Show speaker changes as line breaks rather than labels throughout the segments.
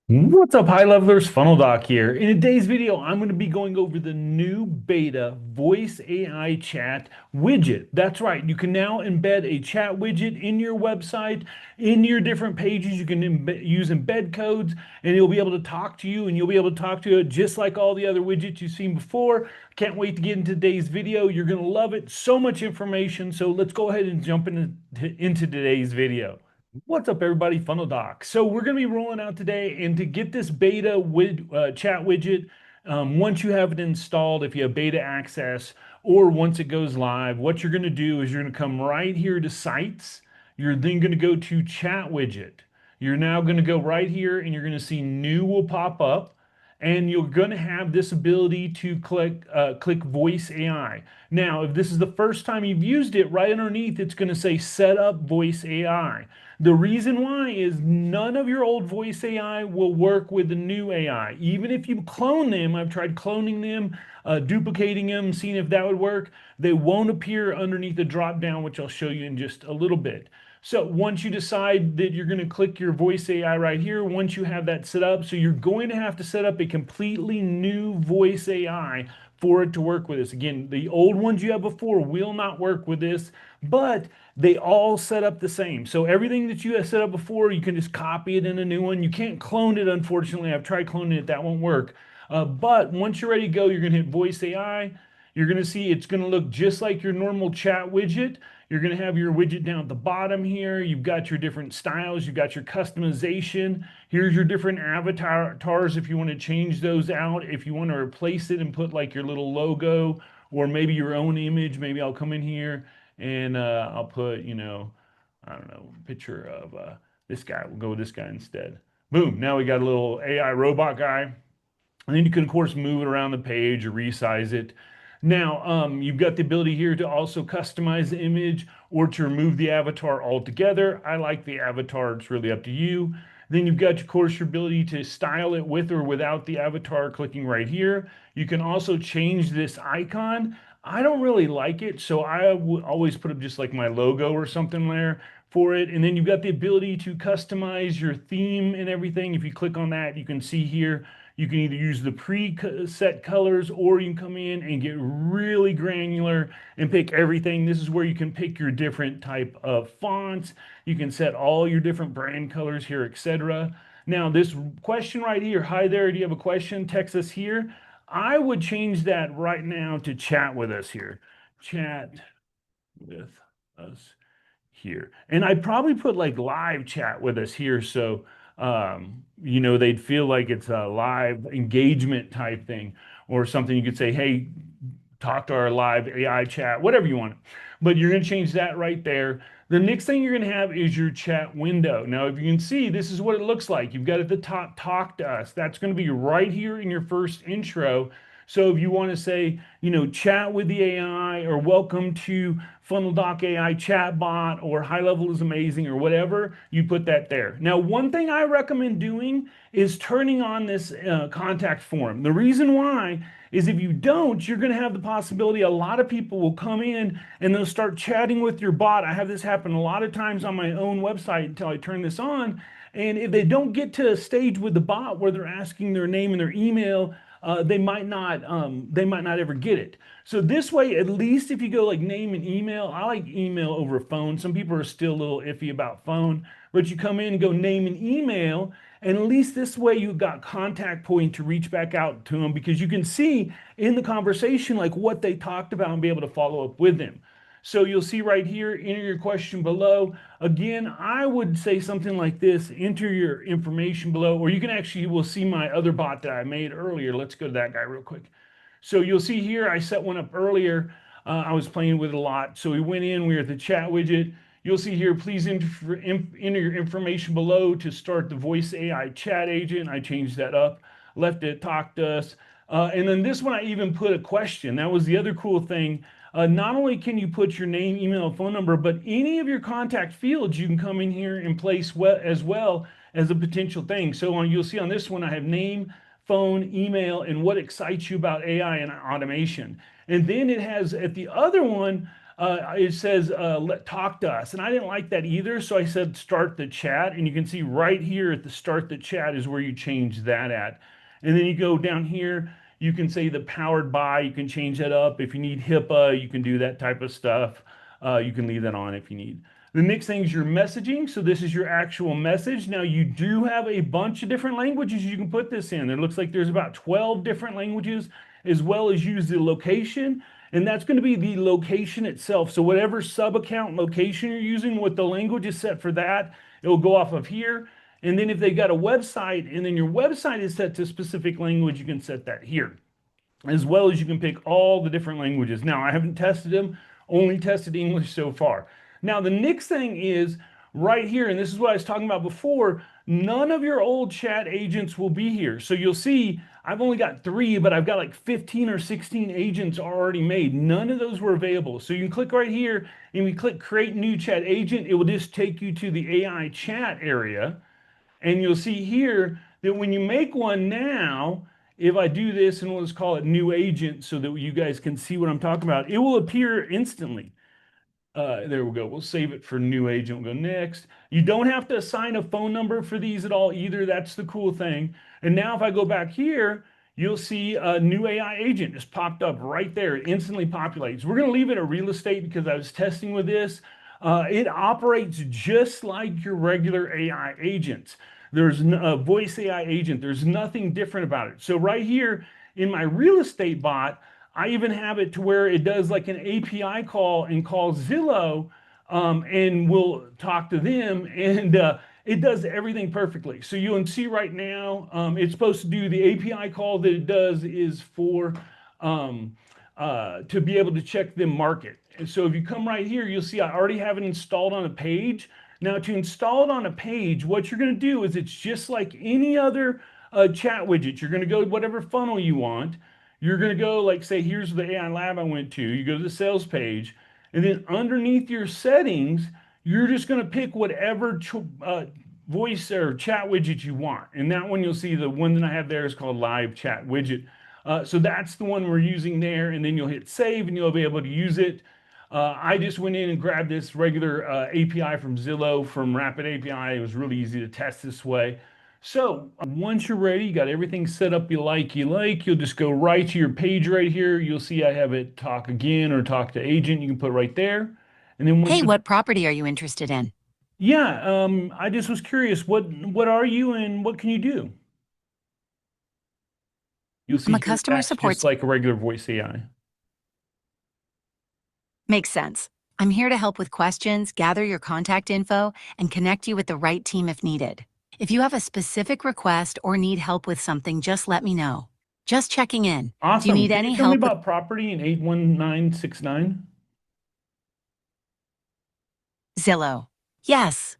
What's up, high levelers? Funnel Doc here. In today's video, I'm going to be going over the new beta voice AI chat widget. That's right. You can now embed a chat widget in your website, in your different pages. You can use embed codes and it'll be able to talk to you and you'll be able to talk to it just like all the other widgets you've seen before. Can't wait to get into today's video. You're going to love it. So much information. So let's go ahead and jump into today's video. What's up, everybody? Funnel Doc. So we're going to be rolling out today, and to get this beta chat widget, once you have it installed, if you have beta access, or once it goes live, what you're going to do is you're going to come right here to Sites. You're then going to go to Chat Widget. You're now going to go right here, and you're going to see New will pop up, and you're going to have this ability to click Voice AI. Now, if this is the first time you've used it, right underneath, it's going to say Set up Voice AI. The reason why is none of your old voice AI will work with the new AI. Even if you clone them, I've tried cloning them, duplicating them, seeing if that would work. They won't appear underneath the drop down, which I'll show you in just a little bit. So once you decide that you're going to click your voice AI right here, once you have that set up, so you're going to have to set up a completely new voice AI for it to work with this. Again, the old ones you have before will not work with this, but they all set up the same. So everything that you have set up before, you can just copy it in a new one. You can't clone it, unfortunately. I've tried cloning it, that won't work. But once you're ready to go, you're going to hit voice AI. You're going to see it's going to look just like your normal chat widget. You're going to have your widget down at the bottom here. You've got your different styles. You've got your customization. Here's your different avatars if you want to change those out. If you want to replace it and put like your little logo or maybe your own image, maybe I'll come in here and I'll put, I don't know, picture of this guy. We'll go with this guy instead. Boom. Now we got a little AI robot guy. And then you can, of course, move it around the page or resize it. Now, you've got the ability here to also customize the image or to remove the avatar altogether. I like the avatar. It's really up to you. Then you've got, of course, your ability to style it with or without the avatar clicking right here. You can also change this icon. I don't really like it, so I would always put up just like my logo or something there for it. And then you've got the ability to customize your theme and everything. If you click on that, you can see here you can either use the preset colors or you can come in and get really granular and pick everything. This is where you can pick your different type of fonts. You can set all your different brand colors here, etc. Now, this question right here, hi there, do you have a question? Text us here. I would change that right now to chat with us here. Chat with us here. And I'd probably put like live chat with us here. So, they'd feel like it's a live engagement type thing or something. You could say, hey, talk to our live AI chat, whatever you want. But you're going to change that right there. The next thing you're going to have is your chat window. Now, if you can see, this is what it looks like. You've got at the top, talk to us. That's going to be right here in your first intro. So if you want to say, chat with the AI or welcome to Funnel Doc AI chatbot or high level is amazing or whatever, you put that there. Now, one thing I recommend doing is turning on this contact form. The reason why is if you don't, you're going to have the possibility a lot of people will come in and they'll start chatting with your bot. I have this happen a lot of times on my own website until I turn this on. And if they don't get to a stage with the bot where they're asking their name and their email, they might not ever get it. So this way, at least if you go like name and email, I like email over phone. Some people are still a little iffy about phone, but you come in and go name and email, and at least this way you've got contact point to reach back out to them because you can see in the conversation like what they talked about and be able to follow up with them. So you'll see right here, enter your question below. Again, I would say something like this, enter your information below, or you can actually, will see my other bot that I made earlier. Let's go to that guy real quick. So you'll see here, I set one up earlier. I was playing with it a lot. So we went in, we were at the chat widget. You'll see here, please enter your information below to start the voice AI chat agent. I changed that up, left it, talk to us. And then this one, I even put a question. That was the other cool thing. Not only can you put your name, email, phone number, but any of your contact fields you can come in here and place as well as a potential thing. So you'll see on this one, I have name, phone, email, and what excites you about AI and automation. And then it has at the other one, it says talk to us. And I didn't like that either. So I said start the chat. And you can see right here at the start the chat is where you change that at. And then you go down here, you can say the powered by, you can change that up. If you need HIPAA, you can do that type of stuff. You can leave that on if you need. The next thing is your messaging. So this is your actual message. Now you do have a bunch of different languages you can put this in. It looks like there's about 12 different languages, as well as use the location. And that's going to be the location itself. So whatever sub account location you're using, what the language is set for that, it will go off of here. And then if they got a website and then your website is set to a specific language, you can set that here, as well as you can pick all the different languages. Now, I haven't tested them, only tested English so far. Now, the next thing is right here, and this is what I was talking about before, none of your old chat agents will be here. So you'll see I've only got 3, but I've got like 15 or 16 agents already made. None of those were available. So you can click right here and we click create new chat agent. It will just take you to the AI chat area. And you'll see here that when you make one now, if I do this and let's call it new agent so that you guys can see what I'm talking about, it will appear instantly. There we go. We'll save it for new agent. We'll go next. You don't have to assign a phone number for these at all either. That's the cool thing. And now if I go back here, you'll see a new AI agent just popped up right there. It instantly populates. We're going to leave it at real estate because I was testing with this. It operates just like your regular AI agents. There's a voice AI agent. There's nothing different about it. So right here in my real estate bot, I even have it to where it does like an API call and calls Zillow and we'll talk to them and it does everything perfectly. So you can see right now, it's supposed to do the API call that it does is for to be able to check the market. And so if you come right here, you'll see I already have it installed on a page. Now to install it on a page, what you're going to do is it's just like any other chat widget. You're going to go to whatever funnel you want. You're going to go like say, here's the AI lab I went to. You go to the sales page and then underneath your settings, you're just going to pick whatever voice or chat widget you want. And that one you'll see the one that I have there is called live chat widget. So that's the one we're using there. And then you'll hit save and you'll be able to use it. I just went in and grabbed this regular API from Zillow from Rapid API. It was really easy to test this way. So once you're ready, you got everything set up you'll just go right to your page right here. You'll see I have it talk again or talk to agent. You can put right there. And then once
Hey, what property are you interested in?
yeah, I just was curious, what are you and what can you do? You'll
I'm
see
a
here
customer
that's
support.
just like a regular voice AI.
Makes sense. I'm here to help with questions, gather your contact info, and connect you with the right team if needed. If you have a specific request or need help with something, just let me know. Just checking in. Do you
Awesome.
need
Can you
any
tell me
help with
about property in 81969?
Zillow? Yes.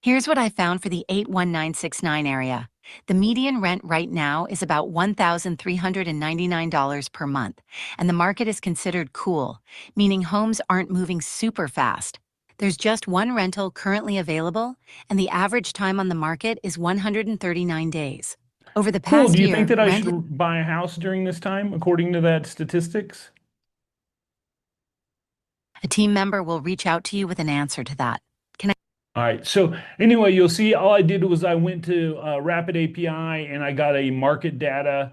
Here's what I found for the 81969 area. The median rent right now is about $1,399 per month, and the market is considered cool, meaning homes aren't moving super fast. There's just one rental currently available, and the average time on the market is 139 days. Over the
Cool. Do
past
you think
year,
that I should buy a house during this time, according to that statistics?
a team member will reach out to you with an answer to that. Can I?
All right. So anyway, you'll see all I did was I went to Rapid API and I got a market data,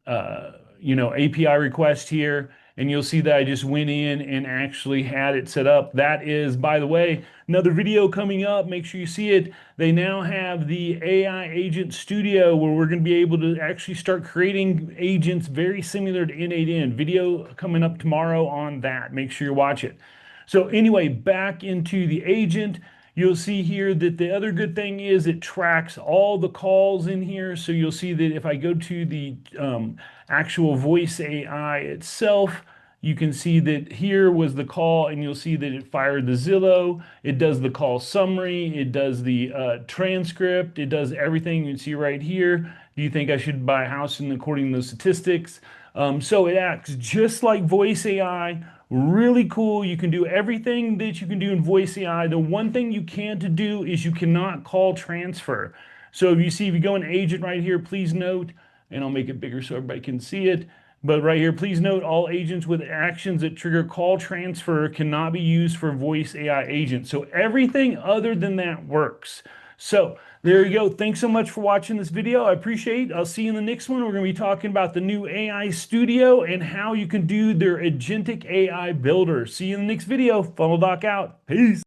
API request here. And you'll see that I just went in and actually had it set up. That is, by the way, another video coming up. Make sure you see it. They now have the AI Agent Studio where we're going to be able to actually start creating agents very similar to N8N. Video coming up tomorrow on that. Make sure you watch it. So anyway, back into the agent, you'll see here that the other good thing is it tracks all the calls in here. So you'll see that if I go to the actual voice AI itself, you can see that here was the call and you'll see that it fired the Zillow. It does the call summary. It does the transcript. It does everything you can see right here. Do you think I should buy a house in according to those statistics? So it acts just like voice AI. Really cool. You can do everything that you can do in voice AI. The one thing you can't do is you cannot call transfer. So if you go in agent right here, please note, and I'll make it bigger so everybody can see it. But right here, please note all agents with actions that trigger call transfer cannot be used for voice AI agents. So everything other than that works. So there you go. Thanks so much for watching this video. I appreciate it. I'll see you in the next one. We're going to be talking about the new AI Studio and how you can do their agentic AI builder. See you in the next video. Funnel Doc out. Peace.